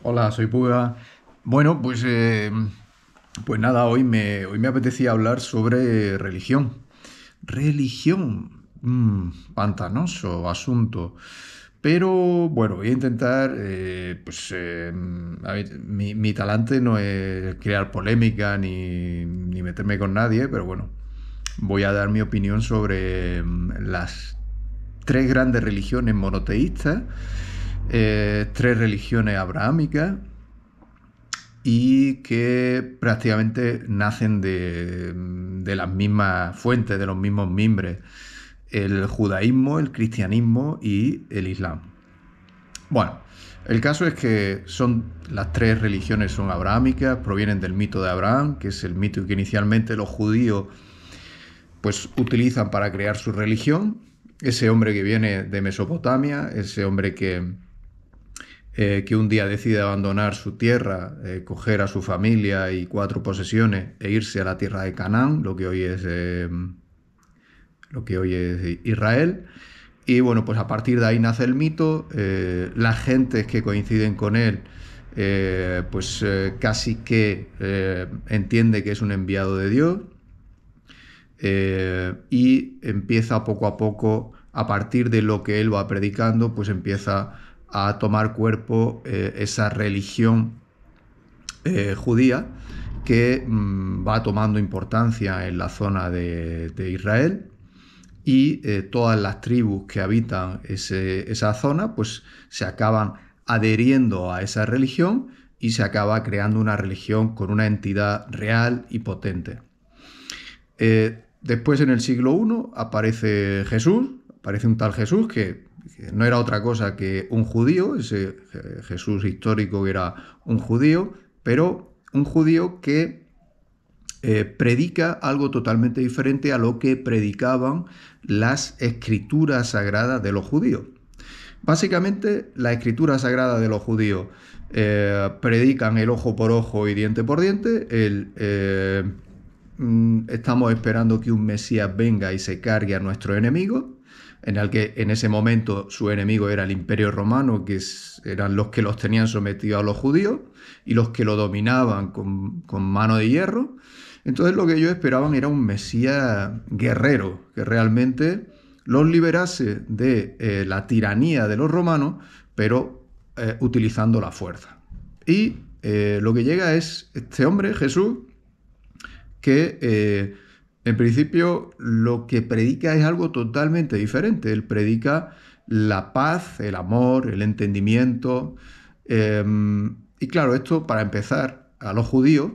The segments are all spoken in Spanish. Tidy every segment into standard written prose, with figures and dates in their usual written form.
Hola, soy Puga. Bueno, pues nada, hoy me apetecía hablar sobre religión. Religión, pantanoso asunto. Pero bueno, voy a intentar, a ver, mi talante no es crear polémica ni meterme con nadie, pero bueno, voy a dar mi opinión sobre las tres grandes religiones monoteístas, tres religiones abrahámicas y que prácticamente nacen de las mismas fuentes, de los mismos mimbres, el judaísmo, el cristianismo y el islam. Bueno, el caso es que las tres religiones son abrahámicas, provienen del mito de Abraham, que es el mito que inicialmente los judíos pues utilizan para crear su religión. Ese hombre que viene de Mesopotamia, ese hombre que un día decide abandonar su tierra, coger a su familia y cuatro posesiones e irse a la tierra de Canaán, lo que hoy es Israel. Y bueno, pues a partir de ahí nace el mito. Las gentes que coinciden con él, casi que entiende que es un enviado de Dios, y empieza poco a poco, a partir de lo que él va predicando, pues empieza a tomar cuerpo esa religión judía que va tomando importancia en la zona de Israel, y todas las tribus que habitan esa zona pues se acaban adheriendo a esa religión y se acaba creando una religión con una entidad real y potente. Después, en el siglo I, aparece Jesús, aparece un tal Jesús que no era otra cosa que un judío, ese Jesús histórico que era un judío, pero un judío que predica algo totalmente diferente a lo que predicaban las escrituras sagradas de los judíos. Básicamente, las escrituras sagradas de los judíos predican el ojo por ojo y diente por diente, estamos esperando que un Mesías venga y se cargue a nuestros enemigos, en el que en ese momento su enemigo era el Imperio Romano, eran los que los tenían sometidos a los judíos y los que lo dominaban con mano de hierro. Entonces lo que ellos esperaban era un Mesías guerrero, que realmente los liberase de la tiranía de los romanos, pero utilizando la fuerza. Y lo que llega es este hombre, Jesús, que en principio lo que predica es algo totalmente diferente. Él predica la paz, el amor, el entendimiento. Y claro, esto para empezar a los judíos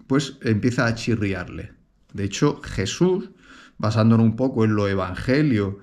pues empieza a chirriarle. De hecho, Jesús, basándonos un poco en los evangelios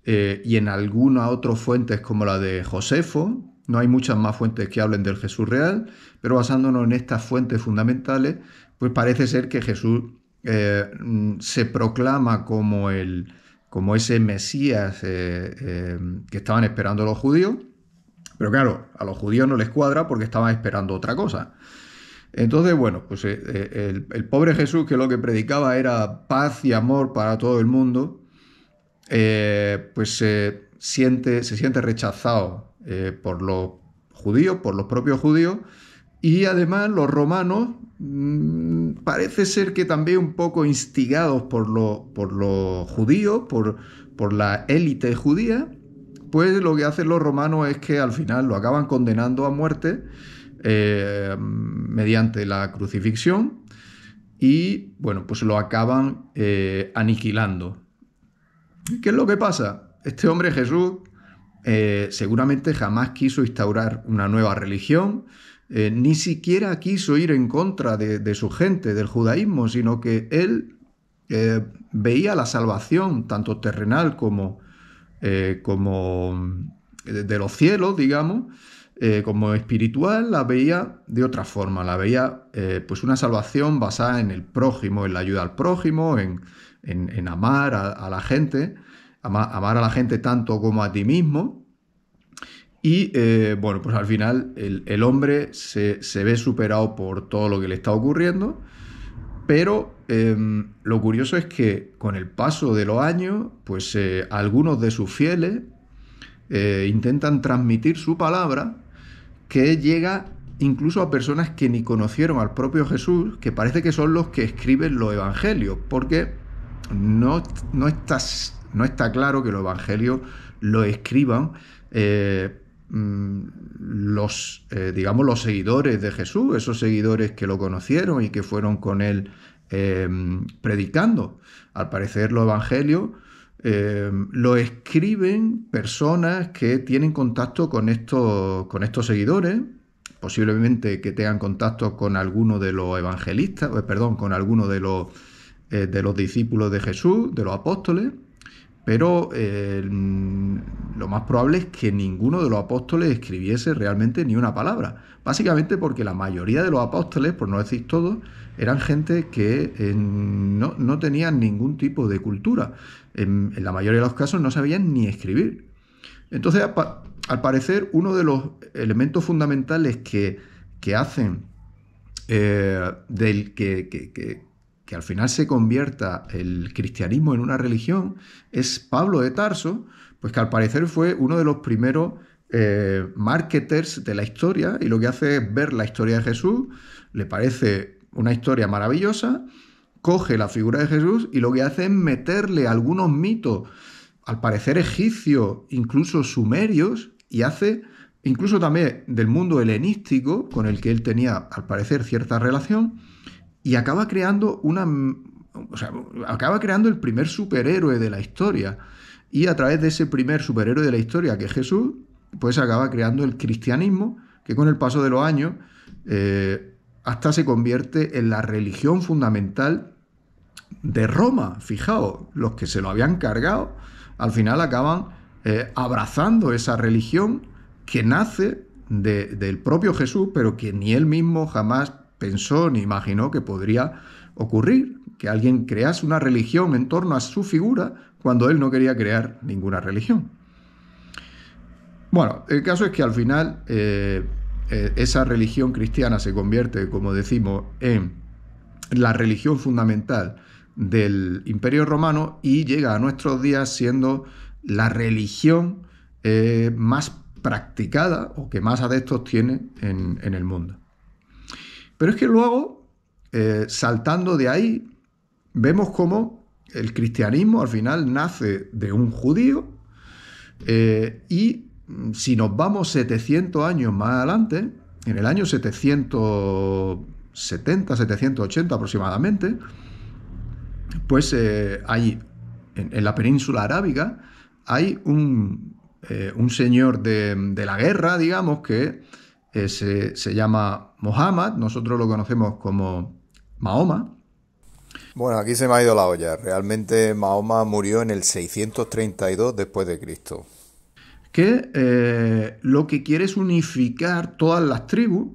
y en algunas otras fuentes como la de Josefo, no hay muchas más fuentes que hablen del Jesús real, pero basándonos en estas fuentes fundamentales, pues parece ser que Jesús se proclama como ese Mesías que estaban esperando los judíos, pero claro, a los judíos no les cuadra porque estaban esperando otra cosa. Entonces, bueno, pues el pobre Jesús, que lo que predicaba era paz y amor para todo el mundo, se siente rechazado por los judíos, por los propios judíos, y además los romanos, parece ser que también un poco instigados por los judíos, por la élite judía, pues lo que hacen los romanos es que al final lo acaban condenando a muerte mediante la crucifixión, y bueno, pues lo acaban aniquilando. ¿Qué es lo que pasa? Este hombre Jesús seguramente jamás quiso instaurar una nueva religión, ni siquiera quiso ir en contra de su gente, del judaísmo, sino que él veía la salvación, tanto terrenal como de los cielos, digamos, como espiritual, la veía de otra forma, la veía pues una salvación basada en el prójimo, en la ayuda al prójimo, en amar a la gente, amar a la gente tanto como a ti mismo. Y bueno, pues al final el hombre se ve superado por todo lo que le está ocurriendo, pero lo curioso es que con el paso de los años, pues algunos de sus fieles intentan transmitir su palabra, que llega incluso a personas que ni conocieron al propio Jesús, que parece que son los que escriben los evangelios, porque no está claro que los evangelios lo escriban digamos, los seguidores de Jesús, esos seguidores que lo conocieron y que fueron con él predicando. Al parecer los evangelios lo escriben personas que tienen contacto con estos seguidores, posiblemente que tengan contacto con alguno de los evangelistas, perdón, con alguno de los discípulos de Jesús, de los apóstoles, pero lo más probable es que ninguno de los apóstoles escribiese realmente ni una palabra. Básicamente porque la mayoría de los apóstoles, por no decir todos, eran gente que no tenían ningún tipo de cultura. En la mayoría de los casos no sabían ni escribir. Entonces, al parecer, uno de los elementos fundamentales que hacen que al final se convierta el cristianismo en una religión es Pablo de Tarso, pues que al parecer fue uno de los primeros marketers de la historia, y lo que hace es ver la historia de Jesús, le parece una historia maravillosa, coge la figura de Jesús y lo que hace es meterle algunos mitos, al parecer egipcios, incluso sumerios, y hace incluso también del mundo helenístico, con el que él tenía al parecer cierta relación, y acaba creando el primer superhéroe de la historia. Y a través de ese primer superhéroe de la historia, que es Jesús, pues acaba creando el cristianismo, que con el paso de los años hasta se convierte en la religión fundamental de Roma. Fijaos, los que se lo habían cargado, al final acaban abrazando esa religión que nace del propio Jesús, pero que ni él mismo jamás pensó ni imaginó que podría ocurrir, que alguien crease una religión en torno a su figura cuando él no quería crear ninguna religión. Bueno, el caso es que al final esa religión cristiana se convierte, como decimos, en la religión fundamental del Imperio Romano y llega a nuestros días siendo la religión más practicada o que más adeptos tiene en el mundo. Pero es que luego, saltando de ahí, vemos cómo el cristianismo al final nace de un judío y si nos vamos 700 años más adelante, en el año 770, 780 aproximadamente, pues hay en la península arábiga hay un señor de la guerra, digamos, que se llama Mohammed, nosotros lo conocemos como Mahoma. Bueno, aquí se me ha ido la olla. Realmente Mahoma murió en el 632 después de Cristo. Que lo que quiere es unificar todas las tribus,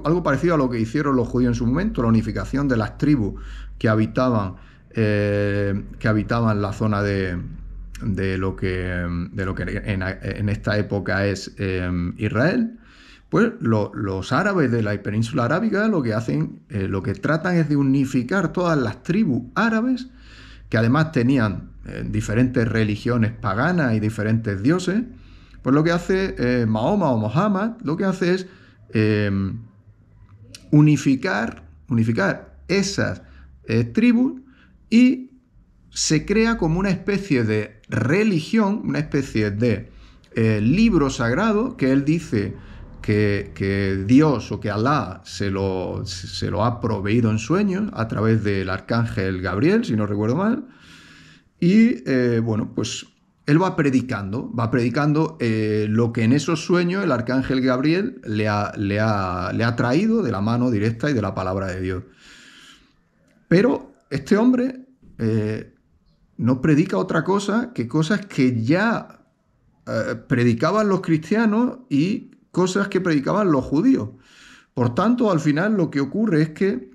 algo parecido a lo que hicieron los judíos en su momento, la unificación de las tribus que habitaban la zona de lo que en esta época es Israel. Pues los árabes de la península arábiga lo que hacen, lo que tratan es de unificar todas las tribus árabes, que además tenían diferentes religiones paganas y diferentes dioses. Pues lo que hace Mahoma o Mohammed, lo que hace es unificar esas tribus, y se crea como una especie de religión, una especie de libro sagrado que él dice que Dios o que Alá se lo ha proveído en sueños a través del arcángel Gabriel, si no recuerdo mal. Y bueno, pues él va predicando lo que en esos sueños el arcángel Gabriel le ha traído de la mano directa y de la palabra de Dios. Pero este hombre no predica otra cosa que cosas que ya predicaban los cristianos y cosas que predicaban los judíos. Por tanto, al final lo que ocurre es que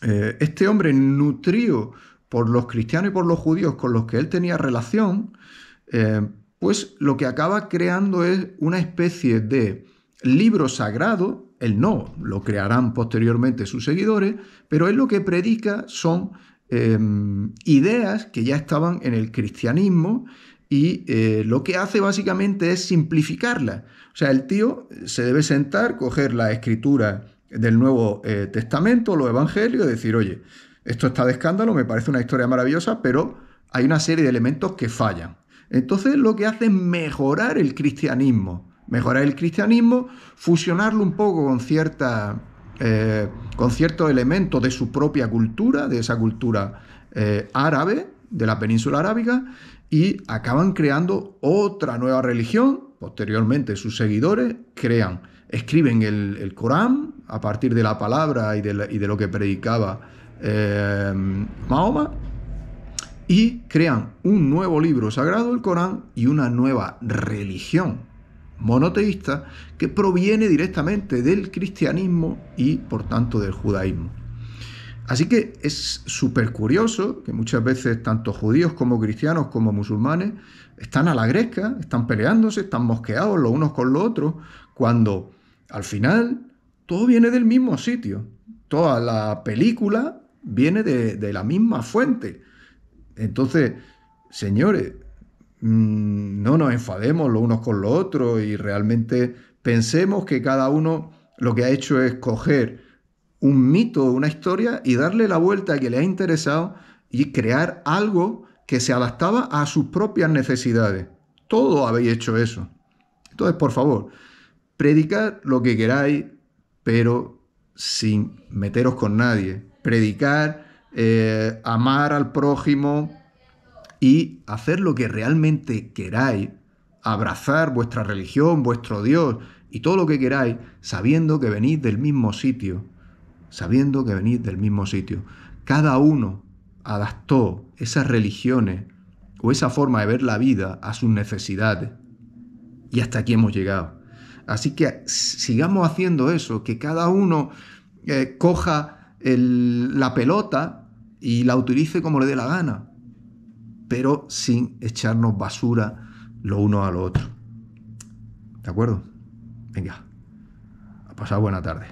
este hombre, nutrido por los cristianos y por los judíos con los que él tenía relación, pues lo que acaba creando es una especie de libro sagrado. Él no, lo crearán posteriormente sus seguidores, pero él lo que predica son ideas que ya estaban en el cristianismo y lo que hace básicamente es simplificarla. O sea, el tío se debe sentar, coger la escritura del Nuevo Testamento, los Evangelios, y decir, oye, esto está de escándalo, me parece una historia maravillosa, pero hay una serie de elementos que fallan. Entonces lo que hace es mejorar el cristianismo, fusionarlo un poco con ciertos elementos de su propia cultura, de esa cultura árabe, de la península arábiga, y acaban creando otra nueva religión. Posteriormente sus seguidores escriben el Corán a partir de la palabra y de lo que predicaba Mahoma, y crean un nuevo libro sagrado, el Corán, y una nueva religión monoteísta que proviene directamente del cristianismo y por tanto del judaísmo. Así que es súper curioso que muchas veces tanto judíos como cristianos como musulmanes están a la gresca, están peleándose, están mosqueados los unos con los otros, cuando al final todo viene del mismo sitio. Toda la película viene de la misma fuente. Entonces, señores, no nos enfademos los unos con los otros y realmente pensemos que cada uno lo que ha hecho es coger un mito, una historia y darle la vuelta que le ha interesado y crear algo que se adaptaba a sus propias necesidades. Todos habéis hecho eso. Entonces, por favor, predicad lo que queráis, pero sin meteros con nadie. Predicar, amar al prójimo y hacer lo que realmente queráis, abrazar vuestra religión, vuestro Dios y todo lo que queráis, sabiendo que venís del mismo sitio. Cada uno adaptó esas religiones o esa forma de ver la vida a sus necesidades. Y hasta aquí hemos llegado. Así que sigamos haciendo eso, que cada uno coja la pelota y la utilice como le dé la gana, pero sin echarnos basura los unos a los otros. ¿De acuerdo? Venga, a pasar buena tarde.